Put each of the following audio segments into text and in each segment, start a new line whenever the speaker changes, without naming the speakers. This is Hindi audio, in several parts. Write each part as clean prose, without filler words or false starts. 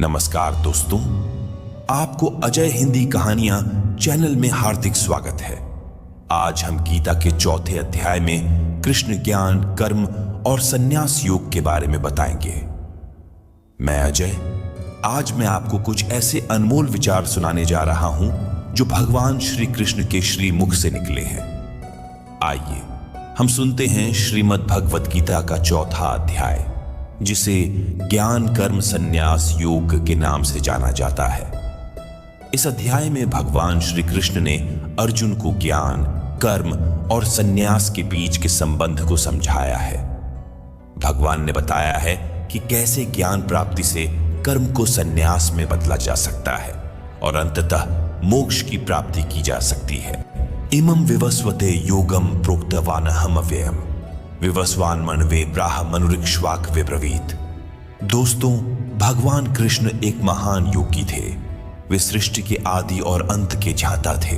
नमस्कार दोस्तों, आपको अजय हिंदी कहानियां चैनल में हार्दिक स्वागत है। आज हम गीता के चौथे अध्याय में कृष्ण ज्ञान, कर्म और संन्यास योग के बारे में बताएंगे। मैं अजय, आज मैं आपको कुछ ऐसे अनमोल विचार सुनाने जा रहा हूं जो भगवान श्री कृष्ण के श्री मुख से निकले हैं। आइए हम सुनते हैं श्रीमद् भगवत गीता का चौथा अध्याय, जिसे ज्ञान कर्म संन्यास योग के नाम से जाना जाता है। इस अध्याय में भगवान श्री कृष्ण ने अर्जुन को ज्ञान, कर्म और संन्यास के बीच के संबंध को समझाया है। भगवान ने बताया है कि कैसे ज्ञान प्राप्ति से कर्म को संन्यास में बदला जा सकता है और अंततः मोक्ष की प्राप्ति की जा सकती है। इमं विवस्वते योगम प्रोक्तवानहम अव्ययम् विवस्वान मनवे प्राह मनुरिक्ष्वाक विब्रवीत। दोस्तों, भगवान कृष्ण एक महान योगी थे। वे सृष्टि के आदि और अंत के ज्ञाता थे।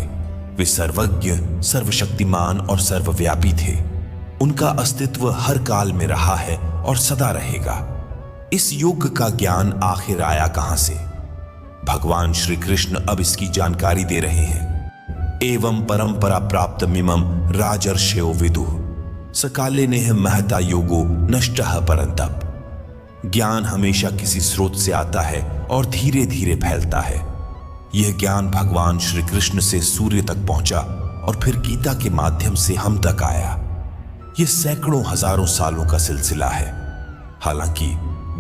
वे सर्वज्ञ, सर्वशक्तिमान और सर्वव्यापी थे। उनका अस्तित्व हर काल में रहा है और सदा रहेगा। इस योग का ज्ञान आखिर आया कहां से? भगवान श्री कृष्ण अब इसकी जानकारी दे रहे हैं। एवं परंपरा प्राप्त मिमम राजर्षयो विदुः सकाले नेह महता योगो नष्टः परंतप। ज्ञान हमेशा किसी स्रोत से आता है और धीरे धीरे फैलता है। यह ज्ञान भगवान श्री कृष्ण से सूर्य तक पहुंचा और फिर गीता के माध्यम से हम तक आया। यह सैकड़ों हजारों सालों का सिलसिला है। हालांकि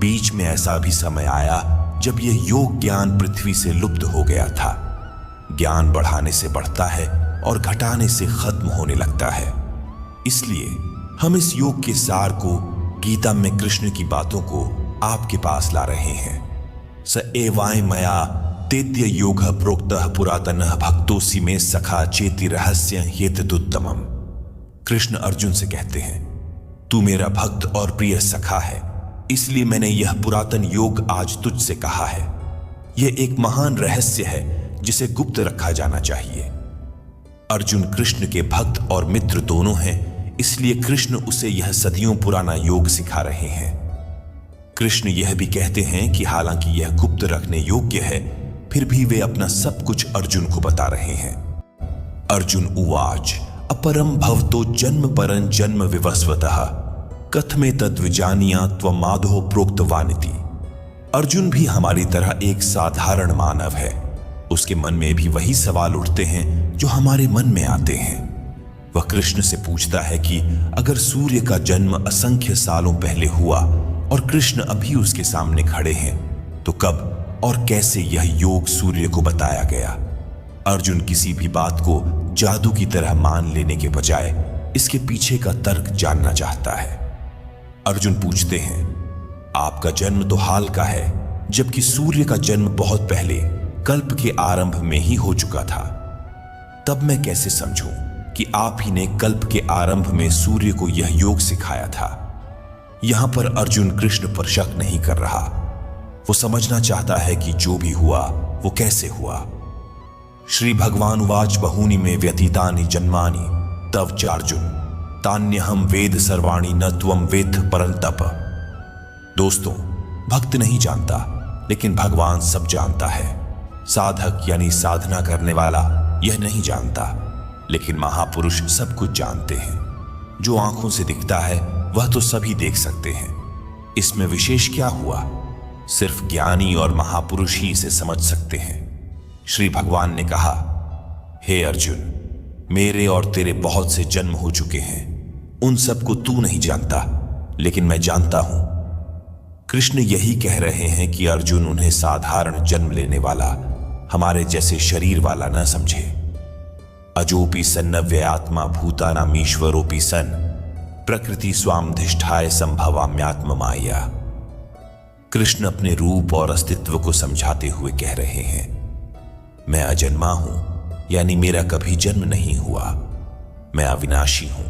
बीच में ऐसा भी समय आया जब यह योग ज्ञान पृथ्वी से लुप्त हो गया था। ज्ञान बढ़ाने से बढ़ता है और घटाने से खत्म होने लगता है। इसलिए हम इस योग के सार को, गीता में कृष्ण की बातों को आपके पास ला रहे हैं। स एवाय मया तेद्य योग प्रोक्तः पुरातनः भक्तोसी में सखा चेति रहस्य हेतुत्तमम्। कृष्ण अर्जुन से कहते हैं, तू मेरा भक्त और प्रिय सखा है, इसलिए मैंने यह पुरातन योग आज तुझसे कहा है। यह एक महान रहस्य है जिसे गुप्त रखा जाना चाहिए। अर्जुन कृष्ण के भक्त और मित्र दोनों हैं, इसलिए कृष्ण उसे यह सदियों पुराना योग सिखा रहे हैं। कृष्ण यह भी कहते हैं कि हालांकि यह गुप्त रखने योग्य है, फिर भी वे अपना सब कुछ अर्जुन को बता रहे हैं। अर्जुन उवाच अपरम भवतो जन्म परं जन्म विवस्वतः कथमे तद्विजानिया त्वमाधो प्रोक्तवानिति। अर्जुन भी हमारी तरह एक साधारण मानव है। उसके मन में भी वही सवाल उठते हैं जो हमारे मन में आते हैं। वह कृष्ण से पूछता है कि अगर सूर्य का जन्म असंख्य सालों पहले हुआ और कृष्ण अभी उसके सामने खड़े हैं, तो कब और कैसे यह योग सूर्य को बताया गया? अर्जुन किसी भी बात को जादू की तरह मान लेने के बजाय इसके पीछे का तर्क जानना चाहता है। अर्जुन पूछते हैं, आपका जन्म तो हाल का है, जबकि सूर्य का जन्म बहुत पहले कल्प के आरंभ में ही हो चुका था। तब मैं कैसे समझूं कि आप ही ने कल्प के आरंभ में सूर्य को यह योग सिखाया था? यहां पर अर्जुन कृष्ण पर शक नहीं कर रहा। वो समझना चाहता है कि जो भी हुआ वो कैसे हुआ। श्री भगवान उवाच बहूनि में व्यतीतानि जन्मानि तव चार्जुन तान्यहम वेद सर्वाणि न त्वं वेद परंतप। दोस्तों, भक्त नहीं जानता, लेकिन भगवान सब जानता है। साधक यानी साधना करने वाला यह नहीं जानता, लेकिन महापुरुष सब कुछ जानते हैं। जो आंखों से दिखता है वह तो सभी देख सकते हैं। इसमें विशेष क्या हुआ? सिर्फ ज्ञानी और महापुरुष ही इसे समझ सकते हैं। श्री भगवान ने कहा, हे अर्जुन, मेरे और तेरे बहुत से जन्म हो चुके हैं। उन सबको तू नहीं जानता, लेकिन मैं जानता हूं। कृष्ण यही कह रहे हैं कि अर्जुन उन्हें साधारण जन्म लेने वाला, हमारे जैसे शरीर वाला न समझे। अजोपि सन्नव्ययात्मा भूतानामीश्वरोपि सन प्रकृति स्वामधिष्ठाय संभवाम्यात्म माया। कृष्ण अपने रूप और अस्तित्व को समझाते हुए कह रहे हैं, मैं अजन्मा हूं, यानी मेरा कभी जन्म नहीं हुआ। मैं अविनाशी हूं,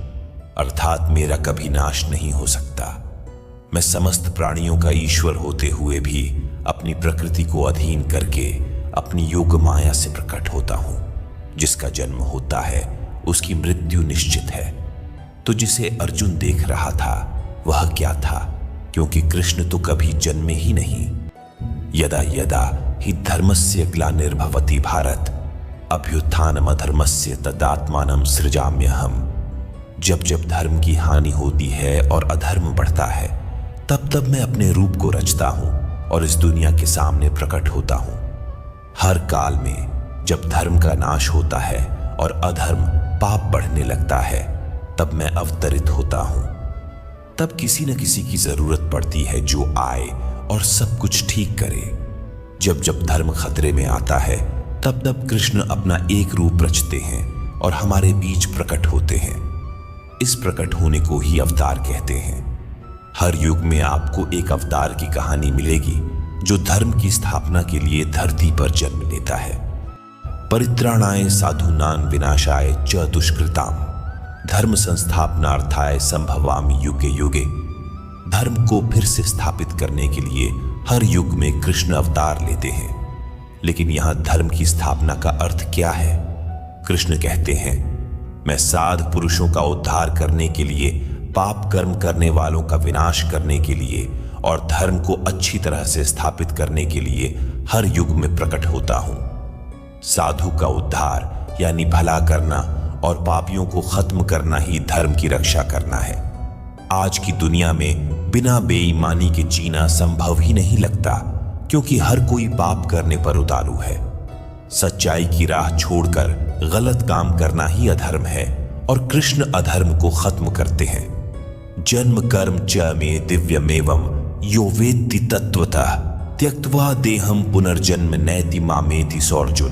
अर्थात मेरा कभी नाश नहीं हो सकता। मैं समस्त प्राणियों का ईश्वर होते हुए भी अपनी प्रकृति को अधीन करके अपनी योग माया से प्रकट होता हूं। जिसका जन्म होता है उसकी मृत्यु निश्चित है। तो जिसे अर्जुन देख रहा था वह क्या था? क्योंकि कृष्ण तो कभी जन्मे ही नहीं। यदा यदा हि धर्मस्य ग्लानिर्भवति भारत अभ्युत्थानमधर्मस्य तदात्मानं सृजाम्यहम्। जब जब धर्म की हानि होती है और अधर्म बढ़ता है, तब तब मैं अपने रूप को रचता हूं और इस दुनिया के सामने प्रकट होता हूं। हर काल में जब धर्म का नाश होता है और अधर्म पाप बढ़ने लगता है, तब मैं अवतरित होता हूं। तब किसी न किसी की जरूरत पड़ती है जो आए और सब कुछ ठीक करे। जब जब धर्म खतरे में आता है, तब तब कृष्ण अपना एक रूप रचते हैं और हमारे बीच प्रकट होते हैं। इस प्रकट होने को ही अवतार कहते हैं। हर युग में आपको एक अवतार की कहानी मिलेगी जो धर्म की स्थापना के लिए धरती पर जन्म लेता है। परित्राणाय साधूनां विनाशाय च दुष्कृताम धर्म संस्थापनार्थाय संभवामि युगे युगे। धर्म को फिर से स्थापित करने के लिए हर युग में कृष्ण अवतार लेते हैं। लेकिन यहां धर्म की स्थापना का अर्थ क्या है? कृष्ण कहते हैं, मैं साध पुरुषों का उद्धार करने के लिए, पाप कर्म करने वालों का विनाश करने के लिए और धर्म को अच्छी तरह से स्थापित करने के लिए हर युग में प्रकट होता हूं। साधु का उद्धार यानी भला करना और पापियों को खत्म करना ही धर्म की रक्षा करना है। आज की दुनिया में बिना बेईमानी के जीना संभव ही नहीं लगता, क्योंकि हर कोई पाप करने पर उतारू है। सच्चाई की राह छोड़कर गलत काम करना ही अधर्म है और कृष्ण अधर्म को खत्म करते हैं। जन्म कर्म च मे दिव्यमेवं यो वेत्ति तत्वतः त्यक्त्वा देहम पुनर्जन्म नैति मामेति सौर्जुन।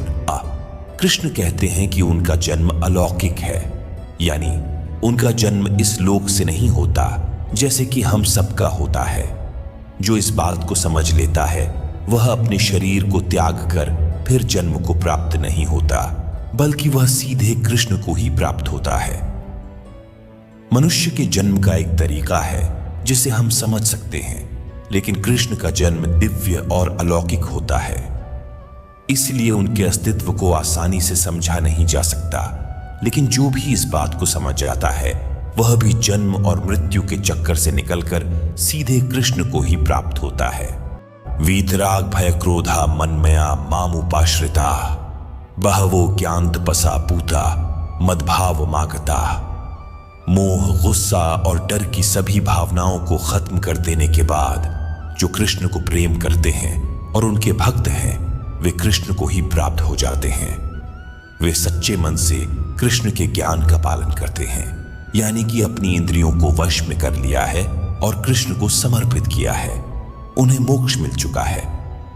कृष्ण कहते हैं कि उनका जन्म अलौकिक है, यानी उनका जन्म इस लोक से नहीं होता जैसे कि हम सबका होता है। जो इस बात को समझ लेता है वह अपने शरीर को त्याग कर फिर जन्म को प्राप्त नहीं होता, बल्कि वह सीधे कृष्ण को ही प्राप्त होता है। मनुष्य के जन्म का एक तरीका है जिसे हम समझ सकते हैं, लेकिन कृष्ण का जन्म दिव्य और अलौकिक होता है। इसलिए उनके अस्तित्व को आसानी से समझा नहीं जा सकता, लेकिन जो भी इस बात को समझ जाता है वह भी जन्म और मृत्यु के चक्कर से निकलकर सीधे कृष्ण को ही प्राप्त होता है। वीतराग भय क्रोधा मनमया मामुपाश्रिता बहवो ज्ञान तपसा पूता मदभाव मागता। मोह, गुस्सा और डर की सभी भावनाओं को खत्म कर देने के बाद जो कृष्ण को प्रेम करते हैं और उनके भक्त हैं, वे कृष्ण को ही प्राप्त हो जाते हैं। वे सच्चे मन से कृष्ण के ज्ञान का पालन करते हैं, यानी कि अपनी इंद्रियों को वश में कर लिया है और कृष्ण को समर्पित किया है। उन्हें मोक्ष मिल चुका है।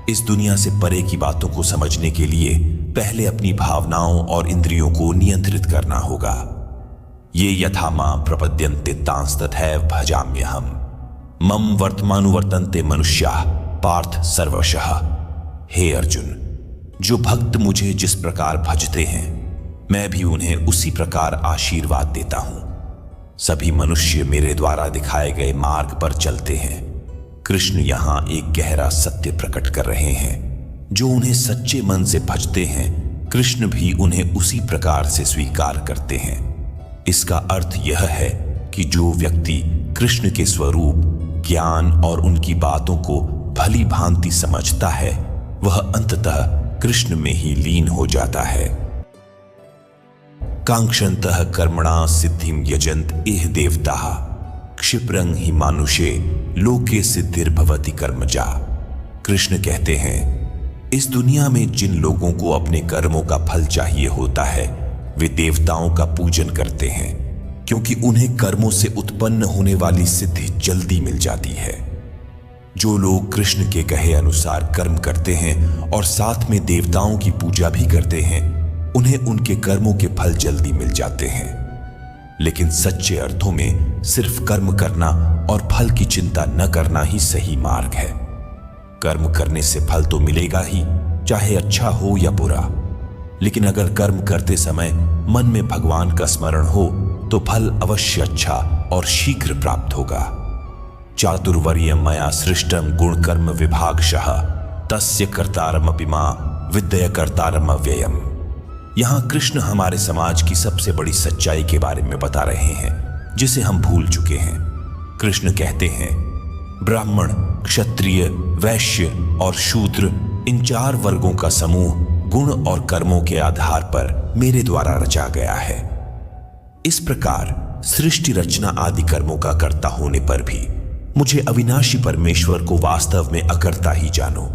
इस दुनिया से परे की बातों को समझने के लिए पहले अपनी भावनाओं और इंद्रियों को नियंत्रित करना होगा। ये यथा मां प्रपद्यन्ते तांस्तथैव भजाम्यहम् मम वर्तमानुवर्तन्ते मनुष्याः पार्थ सर्वशः। हे अर्जुन, जो भक्त मुझे जिस प्रकार भजते हैं, मैं भी उन्हें उसी प्रकार आशीर्वाद देता हूं। सभी मनुष्य मेरे द्वारा दिखाए गए मार्ग पर चलते हैं। कृष्ण यहां एक गहरा सत्य प्रकट कर रहे हैं। जो उन्हें सच्चे मन से भजते हैं, कृष्ण भी उन्हें उसी प्रकार से स्वीकार करते हैं। इसका अर्थ यह है कि जो व्यक्ति कृष्ण के स्वरूप, ज्ञान और उनकी बातों को भली भांति समझता है, वह अंततः कृष्ण में ही लीन हो जाता है। कांक्षन्तः कर्मणा सिद्धिं यजन्त एह देवताः क्षिप्रं हि मानुषे लोके सिद्धिर्भवति कर्मजा। कृष्ण कहते हैं, इस दुनिया में जिन लोगों को अपने कर्मों का फल चाहिए होता है, वे देवताओं का पूजन करते हैं, क्योंकि उन्हें कर्मों से उत्पन्न होने वाली सिद्धि जल्दी मिल जाती है। जो लोग कृष्ण के कहे अनुसार कर्म करते हैं और साथ में देवताओं की पूजा भी करते हैं, उन्हें उनके कर्मों के फल जल्दी मिल जाते हैं। लेकिन सच्चे अर्थों में सिर्फ कर्म करना और फल की चिंता न करना ही सही मार्ग है। कर्म करने से फल तो मिलेगा ही, चाहे अच्छा हो या बुरा। लेकिन अगर कर्म करते समय मन में भगवान का स्मरण हो तो फल अवश्य अच्छा और शीघ्र प्राप्त होगा। चातुर्वर्य मया सृष्टम गुण कर्म विभागशः तस्य कर्तारमपि मां विद्य कर्तारम अव्ययम्। यहां कृष्ण हमारे समाज की सबसे बड़ी सच्चाई के बारे में बता रहे हैं, जिसे हम भूल चुके हैं। कृष्ण कहते हैं, ब्राह्मण, क्षत्रिय, वैश्य और शूद्र, इन 4 वर्गों का समूह गुण और कर्मों के आधार पर मेरे द्वारा रचा गया है। इस प्रकार सृष्टि रचना आदि कर्मों का कर्ता होने पर भी मुझे अविनाशी परमेश्वर को वास्तव में अकर्ता ही जानो।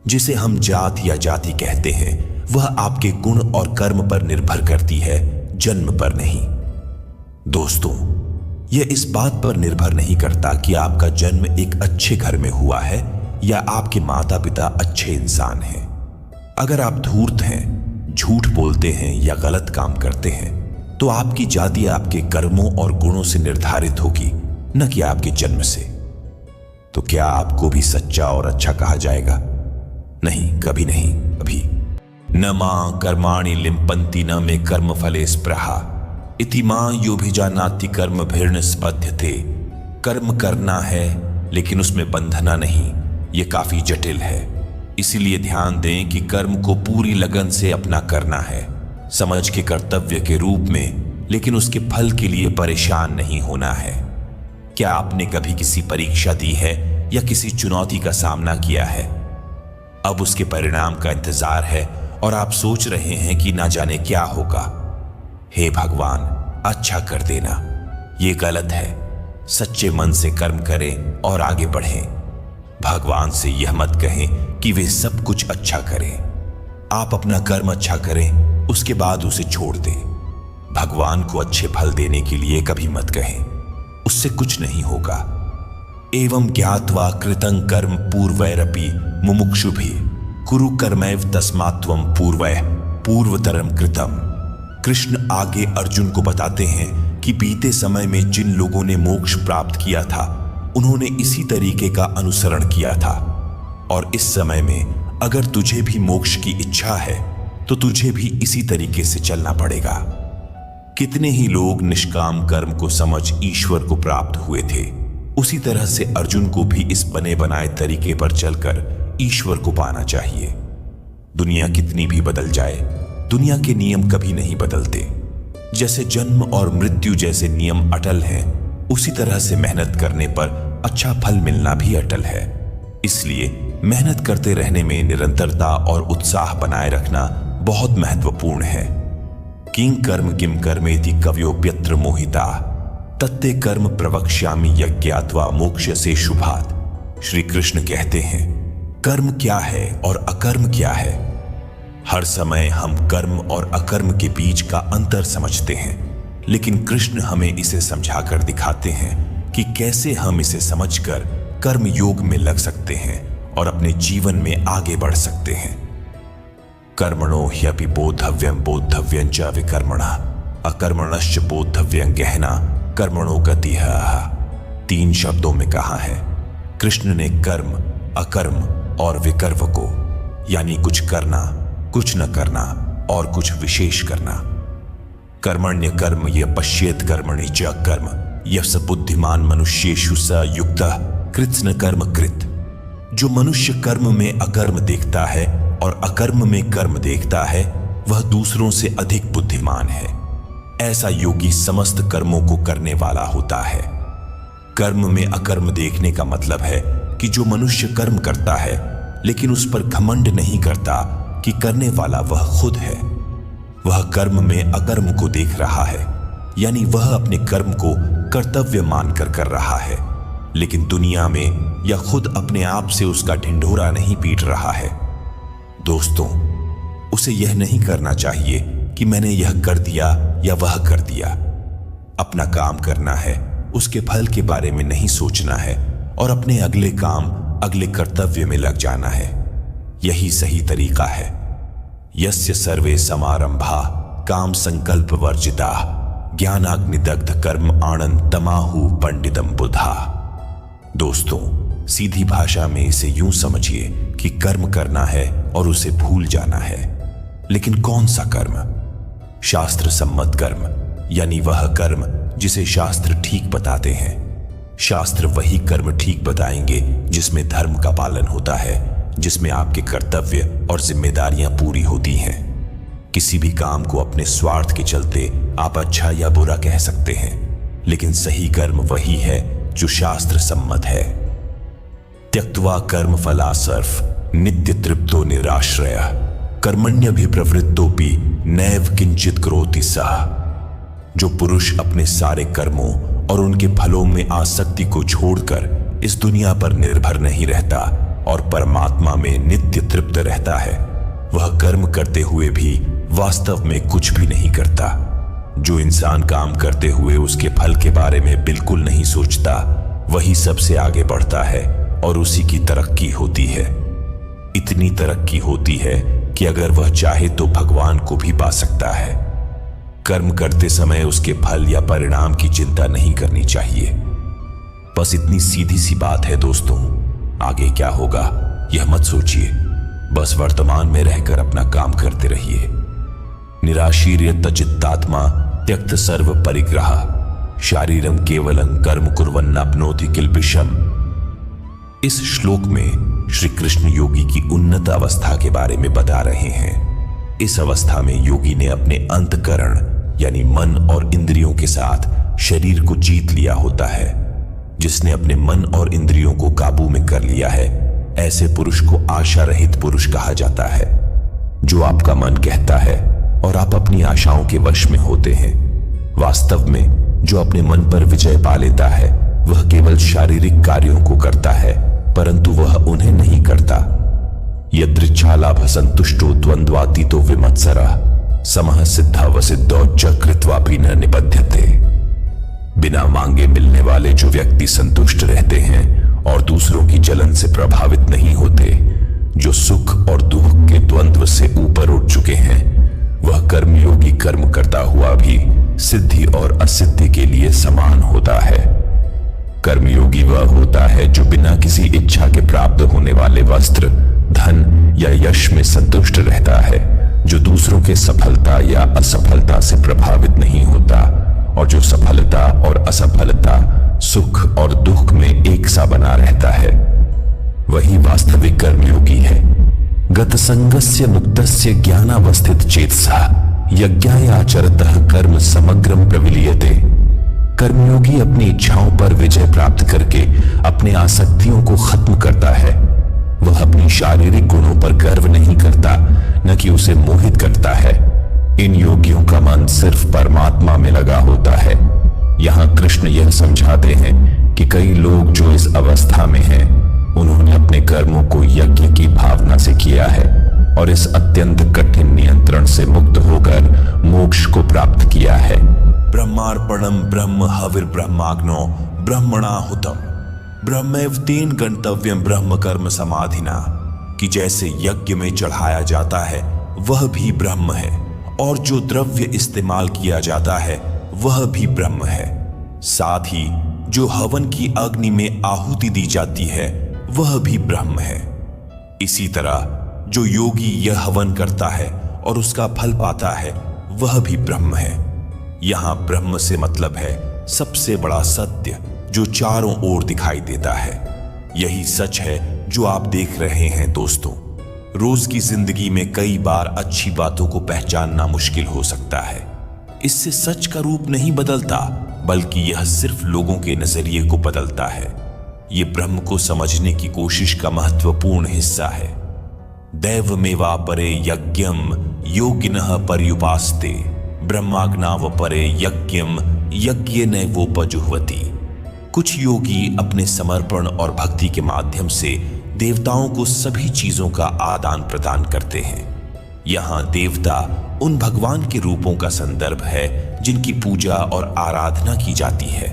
जिसे हम जात या जाति कहते हैं वह आपके गुण और कर्म पर निर्भर करती है, जन्म पर नहीं। दोस्तों, यह इस बात पर निर्भर नहीं करता कि आपका जन्म एक अच्छे घर में हुआ है या आपके माता पिता अच्छे इंसान हैं। अगर आप धूर्त हैं, झूठ बोलते हैं या गलत काम करते हैं तो आपकी जाति आपके कर्मों और गुणों से निर्धारित होगी, न कि आपके जन्म से। तो क्या आपको भी सच्चा और अच्छा कहा जाएगा? नहीं, कभी नहीं, कभी। न मां कर्माणि लिम्पन्ति न मे कर्म फले स्पृहा इति मां योभिजानाति कर्म भिर्न स्पद्यते। कर्म करना है लेकिन उसमें बंधना नहीं, ये काफी जटिल है। इसीलिए ध्यान दें कि कर्म को पूरी लगन से अपना करना है, समझ के कर्तव्य के रूप में, लेकिन उसके फल के लिए परेशान नहीं होना है। क्या आपने कभी किसी परीक्षा दी है या किसी चुनौती का सामना किया है? अब उसके परिणाम का इंतजार है और आप सोच रहे हैं कि ना जाने क्या होगा। हे भगवान, अच्छा कर देना। ये गलत है। सच्चे मन से कर्म करें और आगे बढ़ें। भगवान से यह मत कहें कि वे सब कुछ अच्छा करें। आप अपना कर्म अच्छा करें, उसके बाद उसे छोड़ दें। भगवान को अच्छे फल देने के लिए कभी मत कहें, उससे कुछ नहीं होगा। एवं ज्ञात्वा कृतं कर्म पूर्वैरपि मुमुक्षुभिः कुरु कर्मैव तस्मात्त्वं पूर्वैः पूर्वतरम कृतम्। कृष्ण आगे अर्जुन को बताते हैं कि बीते समय में जिन लोगों ने मोक्ष प्राप्त किया था उन्होंने इसी तरीके का अनुसरण किया था, और इस समय में अगर तुझे भी मोक्ष की इच्छा है तो तुझे भी इसी तरीके से चलना पड़ेगा। कितने ही लोग निष्काम कर्म को समझ ईश्वर को प्राप्त हुए थे, उसी तरह से अर्जुन को भी इस बने बनाए तरीके पर चलकर ईश्वर को पाना चाहिए। दुनिया कितनी भी बदल जाए, दुनिया के नियम कभी नहीं बदलते। जैसे जन्म और मृत्यु जैसे नियम अटल हैं, उसी तरह से मेहनत करने पर अच्छा फल मिलना भी अटल है। इसलिए मेहनत करते रहने में निरंतरता और उत्साह बनाए रखना बहुत महत्वपूर्ण है। किं कर्म किम कर्मेति कवयोप्यत्र मोहिता तत्ते कर्म प्रवक्ष्यामि यज्ञात्वा मोक्ष से शुभात्। श्री कृष्ण कहते हैं, कर्म क्या है और अकर्म क्या है। हर समय हम कर्म और अकर्म के बीच का अंतर समझते हैं, लेकिन कृष्ण हमें इसे समझाकर दिखाते हैं कि कैसे हम इसे समझकर कर्म योग में लग सकते हैं और अपने जीवन में आगे बढ़ सकते हैं। कर्मणो ह्यपि बोद्धव्यं बोद्धव्यं च विकर्मणः अकर्मणश्च बोद्धव्यं गहना कर्मणो गतिः। 3 शब्दों में कहा है। कृष्ण ने कर्म, अकर्म और विकर्म को, यानी कुछ करना, कुछ न करना और कुछ विशेष करना। कर्मण्य कर्म ये पश्येत कर्मणि च कर्म यस्य बुद्धिमान मनुष्येषु स युक्तः कृत्स्न कर्म कृत। जो मनुष्य कर्म में अकर्म देखता है और अकर्म में कर्म देखता है वह दूसरों से अधिक बुद्धिमान है। ऐसा योगी समस्त कर्मों को करने वाला होता है। कर्म में अकर्म देखने का मतलब है कि जो मनुष्य कर्म करता है लेकिन उस पर घमंड नहीं करता कि करने वाला वह खुद है, वह कर्म में अकर्म को देख रहा है, यानी वह अपने कर्म को कर्तव्य मानकर कर रहा है, लेकिन दुनिया में या खुद अपने आप से उसका ढिंढोरा नहीं पीट रहा है। दोस्तों, उसे यह नहीं करना चाहिए कि मैंने यह कर दिया या वह कर दिया। अपना काम करना है, उसके फल के बारे में नहीं सोचना है और अपने अगले काम, अगले कर्तव्य में लग जाना है। यही सही तरीका है। यस्य सर्वे समारंभा काम संकल्प वर्जिता ज्ञानाग्निदग्ध कर्म आनंद तमाहु पंडितम बुधा। दोस्तों, सीधी भाषा में इसे यूं समझिए कि कर्म करना है और उसे भूल जाना है। लेकिन कौन सा कर्म? शास्त्र सम्मत कर्म, यानी वह कर्म जिसे शास्त्र ठीक बताते हैं। शास्त्र वही कर्म ठीक बताएंगे जिसमें धर्म का पालन होता है, जिसमें आपके कर्तव्य और जिम्मेदारियां पूरी होती हैं। किसी भी काम को अपने स्वार्थ के चलते आप अच्छा या बुरा कह सकते हैं, लेकिन सही कर्म वही है जो शास्त्र सम्मत है। त्यक्त्वा कर्म फला सर्फ नित्य तृप्तो निराश्रय कर्मण्यभिप्रवृत्तोपि नैव किंचित करोति सः। जो पुरुष अपने सारे कर्मों और उनके फलों में आसक्ति को छोड़कर इस दुनिया पर निर्भर नहीं रहता और परमात्मा में नित्य तृप्त रहता है, वह कर्म करते हुए भी वास्तव में कुछ भी नहीं करता। जो इंसान काम करते हुए उसके फल के बारे में बिल्कुल नहीं सोचता, वही सबसे आगे बढ़ता है और उसी की तरक्की होती है। इतनी तरक्की होती है कि अगर वह चाहे तो भगवान को भी पा सकता है। कर्म करते समय उसके फल या परिणाम की चिंता नहीं करनी चाहिए। बस इतनी सीधी सी बात है दोस्तों। आगे क्या होगा यह मत सोचिए, बस वर्तमान में रहकर अपना काम करते रहिए। निराशीर्यत चित्तात्मा त्यक्त सर्व परिग्रह शारीरम केवलं कर्म कुर्वन्नाप्नोति किल्बिषम। इस श्लोक में श्री कृष्ण योगी की उन्नत अवस्था के बारे में बता रहे हैं। इस अवस्था में योगी ने अपने अंतकरण यानी मन और इंद्रियों के साथ शरीर को जीत लिया होता है। जिसने अपने मन और इंद्रियों को काबू में कर लिया है, ऐसे पुरुष को आशा रहित पुरुष कहा जाता है। जो आपका मन कहता है और आप अपनी आशाओं के वश में होते हैं। वास्तव में जो अपने मन पर विजय पा लेता है, वह केवल शारीरिक कार्यों को करता है, परंतु वह उन्हें नहीं करता। यदृच्छालाभ संतुष्टो द्वंद्वातीतो विमत्सरः समः सिद्धावसिद्धौ च कृत्वापि न निबध्यते। बिना मांगे मिलने वाले जो व्यक्ति संतुष्ट रहते हैं और दूसरों की जलन से प्रभावित नहीं होते, जो सुख और दुख के द्वंद्व से ऊपर उठ चुके हैं, वह कर्मयोगी कर्म करता हुआ भी सिद्धि और असिद्धि के लिए समान होता है। कर्मयोगी वह होता है जो बिना किसी इच्छा के प्राप्त होने वाले वस्त्र, धन या यश में संतुष्ट रहता है, जो दूसरों के सफलता या असफलता से प्रभावित नहीं होता और जो सफलता और असफलता, सुख और दुख में एक सा बना रहता है, वही वास्तविक कर्मयोगी है। गतसंगस्य मुक्तस्य ज्ञानावस्थित चेतसा यज्ञाय आचरतः कर्म समग्रम प्रविलीयते। कर्मयोगी अपनी इच्छाओं पर विजय प्राप्त करके अपने आसक्तियों को खत्म करता है। वह अपनी शारीरिक गुणों पर गर्व नहीं करता, न कि उसे मोहित करता है। इन योगियों का मन सिर्फ परमात्मा में लगा होता है। यहाँ कृष्ण यह समझाते हैं कि कई लोग जो इस अवस्था में हैं, उन्होंने अपने कर्मों को यज्ञ की भावना से किया है और इस अत्यंत कठिन नियंत्रण से मुक्त होकर मोक्ष को प्राप्त किया है। ब्रह्मार्पणम ब्रह्म हविर ब्रह्माग्नो ब्रह्मणाहुतम ब्रह्मैव तेन गंतव्यम ब्रह्म कर्म समाधिना। कि जैसे यज्ञ में चढ़ाया जाता है वह भी ब्रह्म है, और जो द्रव्य इस्तेमाल किया जाता है वह भी ब्रह्म है। साथ ही जो हवन की अग्नि में आहुति दी जाती है वह भी ब्रह्म है। इसी तरह जो योगी यह हवन करता है और उसका फल पाता है वह भी ब्रह्म है। यहां ब्रह्म से मतलब है सबसे बड़ा सत्य जो चारों ओर दिखाई देता है। यही सच है जो आप देख रहे हैं दोस्तों। रोज की जिंदगी में कई बार अच्छी बातों को पहचानना मुश्किल हो सकता है। इससे सच का रूप नहीं बदलता, बल्कि यह सिर्फ लोगों के नजरिए को बदलता है। ये ब्रह्म को समझने की कोशिश का महत्वपूर्ण हिस्सा है। दैवमेवा परे यज्ञम योगिनः पर्युपास्ते ब्रह्माग्नाव परे यज्ञम यज्ञ नैवोपजुह्वति। कुछ योगी अपने समर्पण और भक्ति के माध्यम से देवताओं को सभी चीजों का आदान प्रदान करते हैं। यहाँ देवता उन भगवान के रूपों का संदर्भ है जिनकी पूजा और आराधना की जाती है।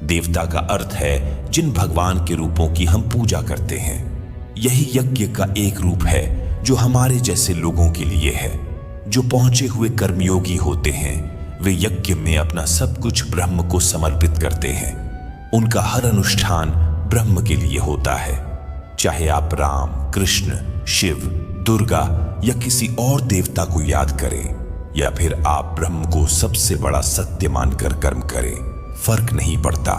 देवता का अर्थ है जिन भगवान के रूपों की हम पूजा करते हैं। यही यज्ञ का एक रूप है जो हमारे जैसे लोगों के लिए है। जो पहुंचे हुए कर्मयोगी होते हैं वे यज्ञ में अपना सब कुछ ब्रह्म को समर्पित करते हैं। उनका हर अनुष्ठान ब्रह्म के लिए होता है। चाहे आप राम, कृष्ण, शिव, दुर्गा या किसी और देवता को याद करें या फिर आप ब्रह्म को सबसे बड़ा सत्य मानकर कर्म करें, फर्क नहीं पड़ता।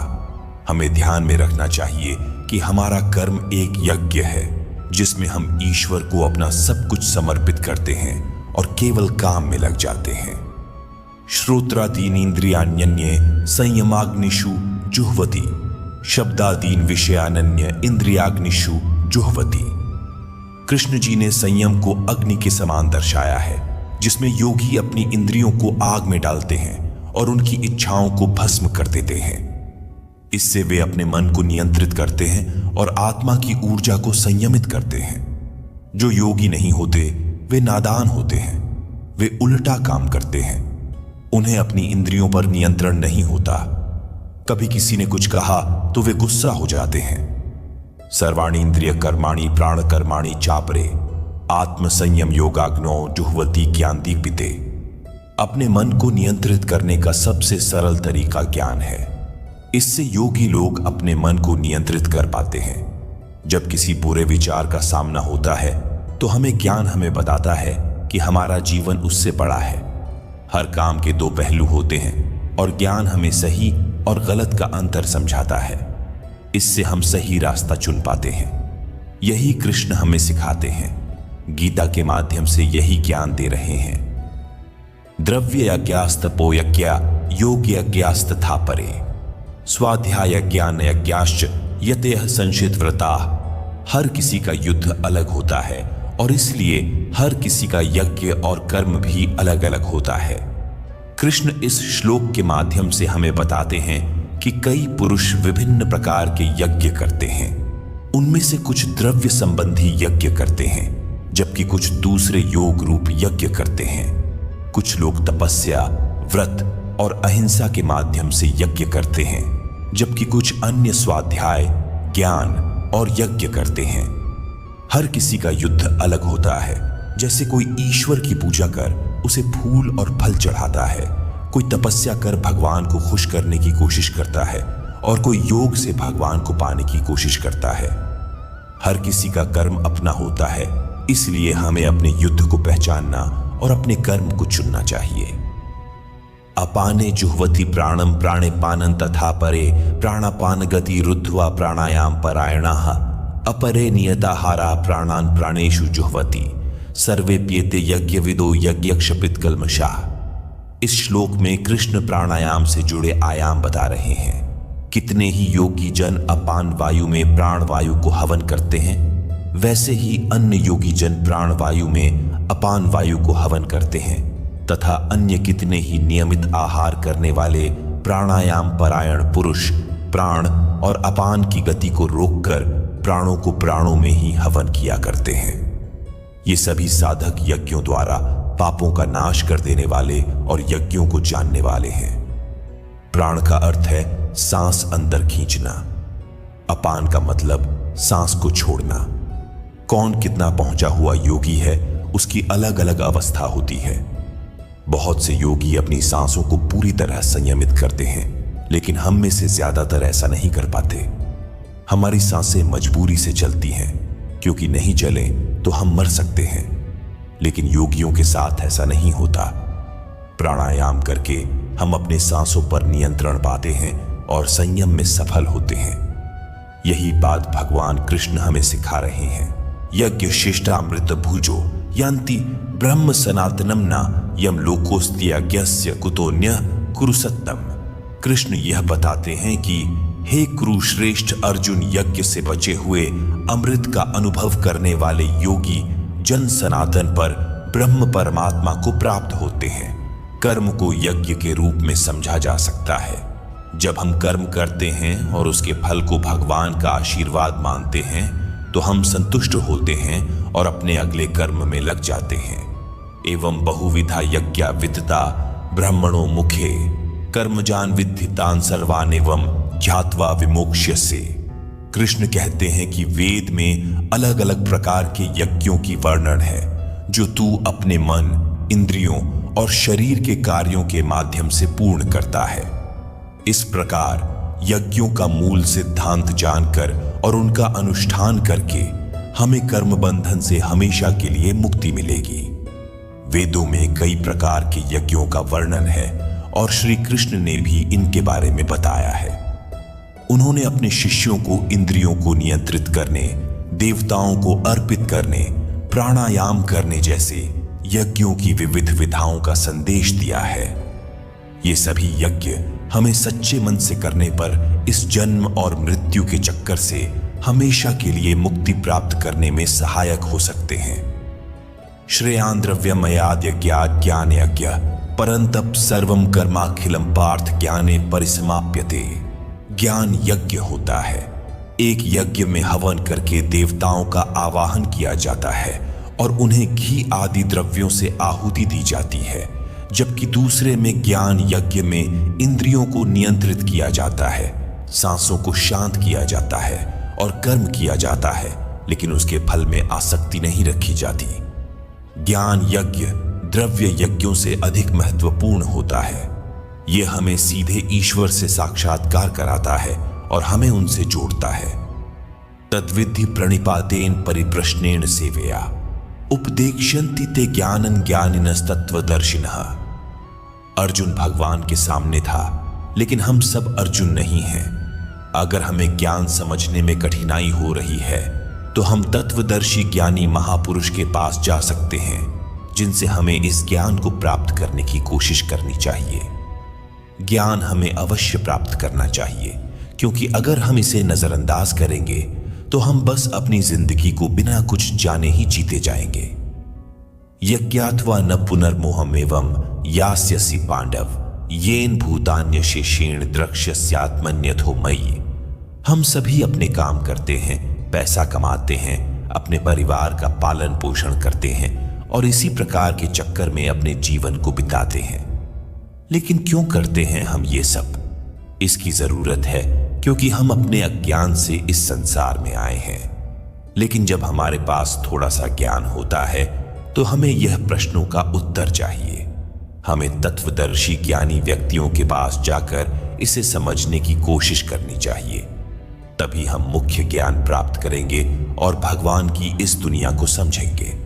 हमें ध्यान में रखना चाहिए कि हमारा कर्म एक यज्ञ है जिसमें हम ईश्वर को अपना सब कुछ समर्पित करते हैं और केवल काम में लग जाते हैं। श्रोत्रादीनीन्द्रियाण्यन्ये संयमाग्निषु जुह्वति शब्दादीन विषयानन्य इंद्रियाग्निषु जुह्वति। कृष्ण जी ने संयम को अग्नि के समान दर्शाया है, जिसमें योगी अपनी इंद्रियों को आग में डालते हैं और उनकी इच्छाओं को भस्म कर देते हैं। इससे वे अपने मन को नियंत्रित करते हैं और आत्मा की ऊर्जा को संयमित करते हैं। जो योगी नहीं होते वे नादान होते हैं, वे उल्टा काम करते हैं। उन्हें अपनी इंद्रियों पर नियंत्रण नहीं होता। कभी किसी ने कुछ कहा तो वे गुस्सा हो जाते हैं। सर्वाणी इंद्रिय कर्माणि प्राण कर्माणि चापरे आत्म संयम योगाग्नो जुह्वति ज्ञान दीपिते। अपने मन को नियंत्रित करने का सबसे सरल तरीका ज्ञान है। इससे योगी लोग अपने मन को नियंत्रित कर पाते हैं। जब किसी बुरे विचार का सामना होता है तो हमें ज्ञान हमें बताता है कि हमारा जीवन उससे बड़ा है। हर काम के दो पहलू होते हैं और ज्ञान हमें सही और गलत का अंतर समझाता है। इससे हम सही रास्ता चुन पाते हैं। यही कृष्ण हमें सिखाते हैं। गीता के माध्यम से यही ज्ञान दे रहे हैं। द्रव्य यज्ञास्तपो यज्ञ योग यज्ञास्तथा परे स्वाध्याय ज्ञान यज्ञाश्च यतेह संशित व्रता। हर किसी का युद्ध अलग होता है और इसलिए हर किसी का यज्ञ और कर्म भी अलग अलग होता है। कृष्ण इस श्लोक के माध्यम से हमें बताते हैं कि कई पुरुष विभिन्न प्रकार के यज्ञ करते हैं। उनमें से कुछ द्रव्य संबंधी यज्ञ करते हैं, जबकि कुछ दूसरे योग रूप यज्ञ करते हैं। कुछ लोग तपस्या, व्रत और अहिंसा के माध्यम से यज्ञ करते हैं, जबकि कुछ अन्य स्वाध्याय, ज्ञान और यज्ञ करते हैं। हर किसी का युद्ध अलग होता है। जैसे कोई ईश्वर की पूजा कर उसे फूल और फल चढ़ाता है, कोई तपस्या कर भगवान को खुश करने की कोशिश करता है और कोई योग से भगवान को पाने की कोशिश करता है। हर किसी का कर्म अपना होता है, इसलिए हमें अपने युद्ध को पहचानना और अपने कर्म को चुनना चाहिए। अपाने जुह्वति प्राणम प्राणे पानन तथा परे प्राणापान गति रुद्ध्वा प्राणायाम परायणाः अपरे नियताहारा प्राणान प्राणेषु जुह्वति सर्वे प्येते यज्ञ विदो यज्ञ क्षपित कल्मषाः। इस श्लोक में कृष्ण प्राणायाम से जुड़े आयाम बता रहे हैं। कितने ही योगी जन अपान वायु में प्राण वायु को हवन करते हैं, वैसे ही अन्य योगी जन प्राण वायु में अपान वायु को हवन करते हैं तथा अन्य कितने ही नियमित आहार करने वाले प्राणायाम परायण पुरुष प्राण और अपान की गति को रोककर प्राणों को प्राणों में ही हवन किया करते हैं। ये सभी साधक यज्ञों द्वारा पापों का नाश कर देने वाले और यज्ञों को जानने वाले हैं। प्राण का अर्थ है सांस अंदर खींचना। अपान का मतलब सांस को छोड़ना। कौन कितना पहुंचा हुआ योगी है उसकी अलग अलग अवस्था होती है। बहुत से योगी अपनी सांसों को पूरी तरह संयमित करते हैं, लेकिन हम में से ज्यादातर ऐसा नहीं कर पाते। हमारी सांसें मजबूरी से चलती हैं, क्योंकि नहीं चले तो हम मर सकते हैं। लेकिन योगियों के साथ ऐसा नहीं होता। प्राणायाम करके हम अपने सांसों पर नियंत्रण पाते हैं और संयम में सफल होते हैं। यही बात भगवान कृष्ण हमें सिखा रहे हैं। यज्ञ शिष्टामृत भुजो यान्ति ब्रह्म सनातनम न यम लोकोस्ति यज्ञस्य कुतोन्य कुरुसत्तम। कृष्ण यह बताते हैं कि हे कुरुश्रेष्ठ अर्जुन, यज्ञ से बचे हुए अमृत का अनुभव करने वाले योगी जन सनातन पर ब्रह्म परमात्मा को प्राप्त होते हैं। कर्म को यज्ञ के रूप में समझा जा सकता है। जब हम कर्म करते हैं और उसके फल को भगवान का आशीर्वाद मानते हैं तो हम संतुष्ट होते हैं और अपने अगले कर्म में लग जाते हैं। एवं बहुविधा यज्ञा विदिता ब्रह्मणो मुखे कर्मजान विद्धितान सर्वान एवं ज्ञात्वा विमोक्ष्यसे। कृष्ण कहते हैं कि वेद में अलग अलग प्रकार के यज्ञों की वर्णन है जो तू अपने मन, इंद्रियों और शरीर के कार्यों के माध्यम से पूर्ण करता है। इस प्रकार यज्ञों का मूल सिद्धांत जानकर और उनका अनुष्ठान करके हमें कर्म बंधन से हमेशा के लिए मुक्ति मिलेगी। वेदों में कई प्रकार के यज्ञों का वर्णन है और श्री कृष्ण ने भी इनके बारे में बताया है। उन्होंने अपने शिष्यों को इंद्रियों को नियंत्रित करने, देवताओं को अर्पित करने, प्राणायाम करने जैसे यज्ञों की विविध विधाओं का संदेश दिया है। ये सभी यज्ञ हमें सच्चे मन से करने पर इस जन्म और मृत्यु के चक्कर से हमेशा के लिए मुक्ति प्राप्त करने में सहायक हो सकते हैं। श्रेयान् द्रव्यमयाद् यज्ञात् ज्ञान यज्ञ परंतप सर्वम कर्माखिलम पार्थ ज्ञाने परिसमाप्यते। ज्ञान यज्ञ होता है। एक यज्ञ में हवन करके देवताओं का आवाहन किया जाता है और उन्हें घी आदि द्रव्यों से आहुति दी जाती है, जबकि दूसरे में ज्ञान यज्ञ में इंद्रियों को नियंत्रित किया जाता है, सांसों को शांत किया जाता है और कर्म किया जाता है, लेकिन उसके फल में आसक्ति नहीं रखी जाती। ज्ञान यज्ञ द्रव्य यज्ञों से अधिक महत्वपूर्ण होता है। यह हमें सीधे ईश्वर से साक्षात्कार कराता है और हमें उनसे जोड़ता है। तद्विद्धि प्रणिपातेन परिप्रश्नेन सेवया उपदेक्ष्यन्ति ते ज्ञानं ज्ञानिनस्तत्त्वदर्शिनः। अर्जुन भगवान के सामने था, लेकिन हम सब अर्जुन नहीं हैं। अगर हमें ज्ञान समझने में कठिनाई हो रही है तो हम तत्वदर्शी ज्ञानी महापुरुष के पास जा सकते हैं, जिनसे हमें इस ज्ञान को प्राप्त करने की कोशिश करनी चाहिए। ज्ञान हमें अवश्य प्राप्त करना चाहिए, क्योंकि अगर हम इसे नजरअंदाज करेंगे तो हम बस अपनी जिंदगी को बिना कुछ जाने ही जीते जाएंगे। यज्ञात्वा न पुनर्मोहमेवं यास्यसि पांडव येन भूतान्य शेषेण द्रक्ष्यस्यात्मन्यथो मयि। हम सभी अपने काम करते हैं, पैसा कमाते हैं, अपने परिवार का पालन पोषण करते हैं और इसी प्रकार के चक्कर में अपने जीवन को बिताते हैं। लेकिन क्यों करते हैं हम ये सब? इसकी जरूरत है क्योंकि हम अपने अज्ञान से इस संसार में आए हैं। लेकिन जब हमारे पास थोड़ा सा ज्ञान होता है तो हमें यह प्रश्नों का उत्तर चाहिए। हमें तत्वदर्शी ज्ञानी व्यक्तियों के पास जाकर इसे समझने की कोशिश करनी चाहिए। तभी हम मुख्य ज्ञान प्राप्त करेंगे और भगवान की इस दुनिया को समझेंगे।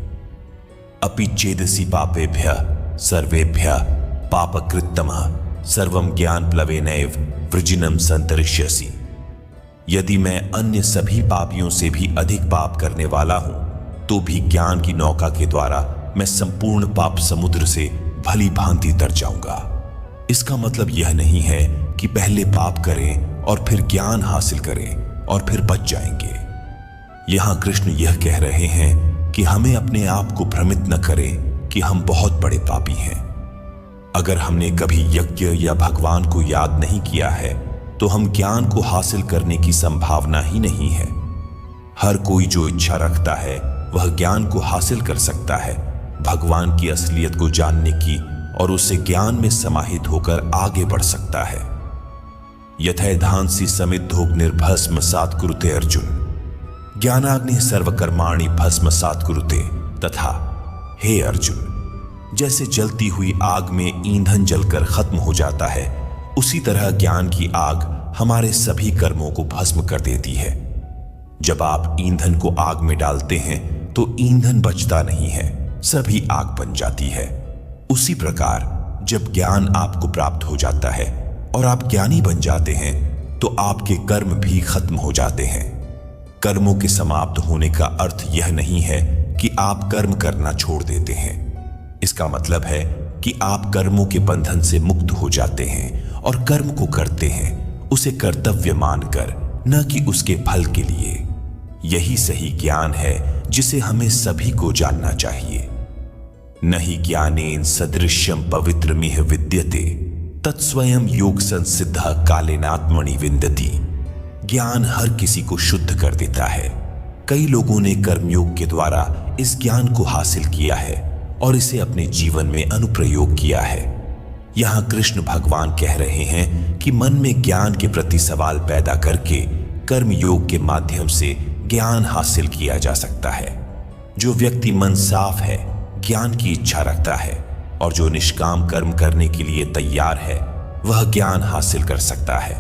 अपि चेदसि पापेभ्यः सर्वेभ्यः पापकृत्तमः सर्वं ज्ञान प्लवेनैव वृजिनम संतरिष्यसि। यदि मैं अन्य सभी पापियों से भी अधिक पाप करने वाला हूं, तो भी ज्ञान की नौका के द्वारा मैं संपूर्ण पाप समुद्र से भली भांति तर जाऊंगा। इसका मतलब यह नहीं है कि पहले पाप करें और फिर ज्ञान हासिल करें और फिर बच जाएंगे। यहां कृष्ण यह कह रहे हैं कि हमें अपने आप को भ्रमित न करें कि हम बहुत बड़े पापी हैं। अगर हमने कभी यज्ञ या भगवान को याद नहीं किया है तो हम ज्ञान को हासिल करने की संभावना ही नहीं है। हर कोई जो इच्छा रखता है वह ज्ञान को हासिल कर सकता है, भगवान की असलियत को जानने की, और उससे ज्ञान में समाहित होकर आगे बढ़ सकता है। यथैधांसि समिद्धोग्निर्भस्मसात् कुरुते अर्जुन ज्ञानाग्नि सर्वकर्माणि भस्मसात् कुरुते। तथा हे अर्जुन, जैसे जलती हुई आग में ईंधन जलकर खत्म हो जाता है, उसी तरह ज्ञान की आग हमारे सभी कर्मों को भस्म कर देती है। जब आप ईंधन को आग में डालते हैं तो ईंधन बचता नहीं है, सभी आग बन जाती है। उसी प्रकार जब ज्ञान आपको प्राप्त हो जाता है और आप ज्ञानी बन जाते हैं तो आपके कर्म भी खत्म हो जाते हैं। कर्मों के समाप्त होने का अर्थ यह नहीं है कि आप कर्म करना छोड़ देते हैं। इसका मतलब है कि आप कर्मों के बंधन से मुक्त हो जाते हैं और कर्म को करते हैं उसे कर्तव्य मानकर, न कि उसके फल के लिए। यही सही ज्ञान है जिसे हमें सभी को जानना चाहिए। नहि ज्ञानेन सदृश्यम पवित्रमिह विद्यते तत्स्वयं योग संसिद्धः कालेनात्मनि विन्दति। ज्ञान हर किसी को शुद्ध कर देता है। कई लोगों ने कर्मयोग के द्वारा इस ज्ञान को हासिल किया है और इसे अपने जीवन में अनुप्रयोग किया है। यहाँ कृष्ण भगवान कह रहे हैं कि मन में ज्ञान के प्रति सवाल पैदा करके कर्म योग के माध्यम से ज्ञान हासिल किया जा सकता है। जो व्यक्ति मन साफ है, ज्ञान की इच्छा रखता है और जो निष्काम कर्म करने के लिए तैयार है, वह ज्ञान हासिल कर सकता है।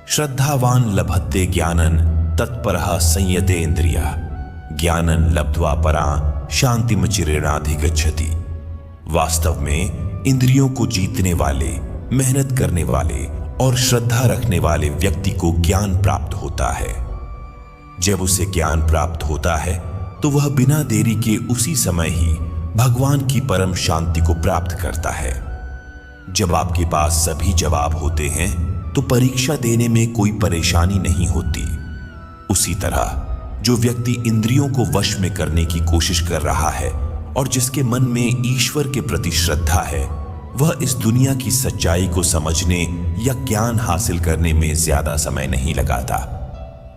श्रद्धावान लभते ज्ञानन तत्परः संयते इंद्रिया ज्ञानन लब्ध्वा परां शांतिमचिरेणाधिगच्छति। वास्तव में इंद्रियों को जीतने वाले, मेहनत करने वाले और श्रद्धा रखने वाले व्यक्ति को ज्ञान प्राप्त होता है। जब उसे ज्ञान प्राप्त होता है तो वह बिना देरी के उसी समय ही भगवान की परम शांति को प्राप्त करता है। जब आपके पास सभी जवाब होते हैं तो परीक्षा देने में कोई परेशानी नहीं होती। उसी तरह जो व्यक्ति इंद्रियों को वश में करने की कोशिश कर रहा है और जिसके मन में ईश्वर के प्रति श्रद्धा है, वह इस दुनिया की सच्चाई को समझने या ज्ञान हासिल करने में ज्यादा समय नहीं लगाता।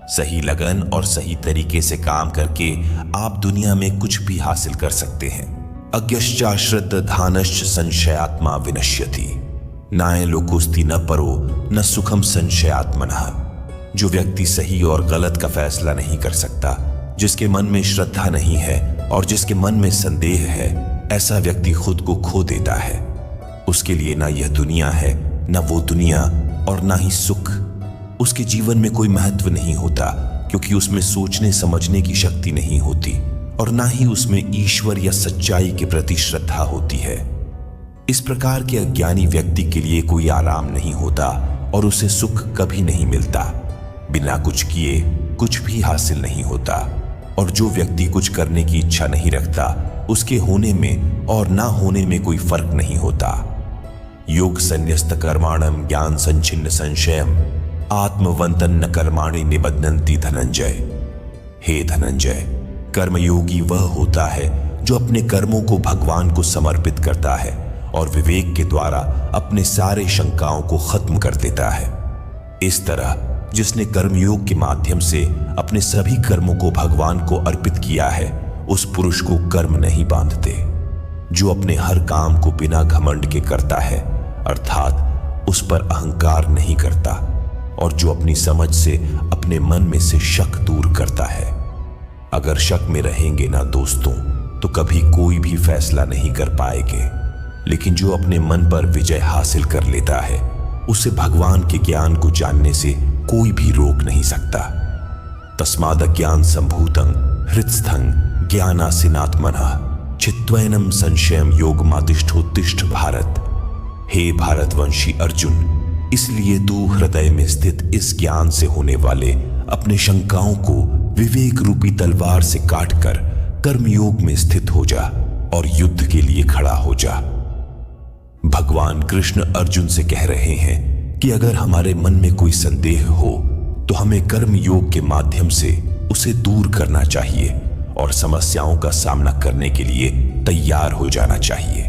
सही लगन और सही तरीके से काम करके आप दुनिया में कुछ भी हासिल कर सकते हैं। अज्ञश्चा श्रद्धानश्च संशयात्मा विनश्यति, नाय लोकोस्ति न परो न सुखम संशयात्मनः। जो व्यक्ति सही और गलत का फैसला नहीं कर सकता, जिसके मन में श्रद्धा नहीं है और जिसके मन में संदेह है, ऐसा व्यक्ति खुद को खो देता है। उसके लिए ना यह दुनिया है, ना वो दुनिया, और ना ही सुख। उसके जीवन में कोई महत्व नहीं होता, क्योंकि उसमें सोचने समझने की शक्ति नहीं होती और ना ही उसमें ईश्वर या सच्चाई के प्रति श्रद्धा होती है। इस प्रकार के अज्ञानी व्यक्ति के लिए कोई आराम नहीं होता और उसे सुख कभी नहीं मिलता। बिना कुछ किए कुछ भी हासिल नहीं होता, और जो व्यक्ति कुछ करने की इच्छा नहीं रखता, उसके होने में और ना होने में कोई फर्क नहीं होता। योग संन्यस्त कर्माणम ज्ञान संचिन्न संशयम आत्मवंतन न कर्माणि निबध्नन्ति धनंजय। हे धनंजय, कर्मयोगी वह होता है जो अपने कर्मों को भगवान को समर्पित करता है और विवेक के द्वारा अपने सारे शंकाओं को खत्म कर देता है। इस तरह जिसने कर्मयोग के माध्यम से अपने सभी कर्मों को भगवान को अर्पित किया है, उस पुरुष को कर्म नहीं बांधते। जो अपने हर काम को बिना घमंड के करता है, अर्थात उस पर अहंकार नहीं करता, और जो अपनी समझ से अपने मन में से शक दूर करता है। अगर शक में रहेंगे ना दोस्तों, तो कभी कोई भी फैसला नहीं कर पाएंगे। लेकिन जो अपने मन पर विजय हासिल कर लेता है, उसे भगवान के ज्ञान को जानने से कोई भी रोक नहीं सकता। तस्माद ज्ञान संभूतं हृत्स्थं ज्ञानासीनात्मनः चित्वैनम संशयम योगमातिष्ठोत्तिष्ठ भारत। हे भारतवंशी अर्जुन, इसलिए तू हृदय में स्थित इस ज्ञान से होने वाले अपने शंकाओं को विवेक रूपी तलवार से काटकर कर्मयोग में स्थित हो जा और युद्ध के लिए खड़ा हो जा। भगवान कृष्ण अर्जुन से कह रहे हैं कि अगर हमारे मन में कोई संदेह हो तो हमें कर्म योग के माध्यम से उसे दूर करना चाहिए और समस्याओं का सामना करने के लिए तैयार हो जाना चाहिए।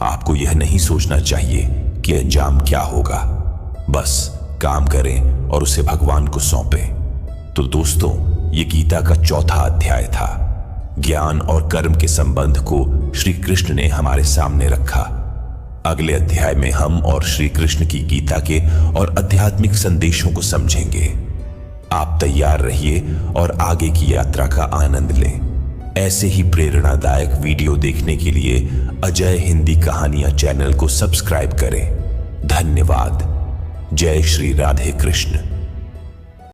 आपको यह नहीं सोचना चाहिए कि अंजाम क्या होगा, बस काम करें और उसे भगवान को सौंपें। तो दोस्तों, ये गीता का चौथा अध्याय था। ज्ञान और कर्म के संबंध को श्री कृष्ण ने हमारे सामने रखा। अगले अध्याय में हम और श्री कृष्ण की गीता के और आध्यात्मिक संदेशों को समझेंगे। आप तैयार रहिए और आगे की यात्रा का आनंद लें। ऐसे ही प्रेरणादायक वीडियो देखने के लिए अजय हिंदी कहानियां चैनल को सब्सक्राइब करें। धन्यवाद। जय श्री राधे कृष्ण।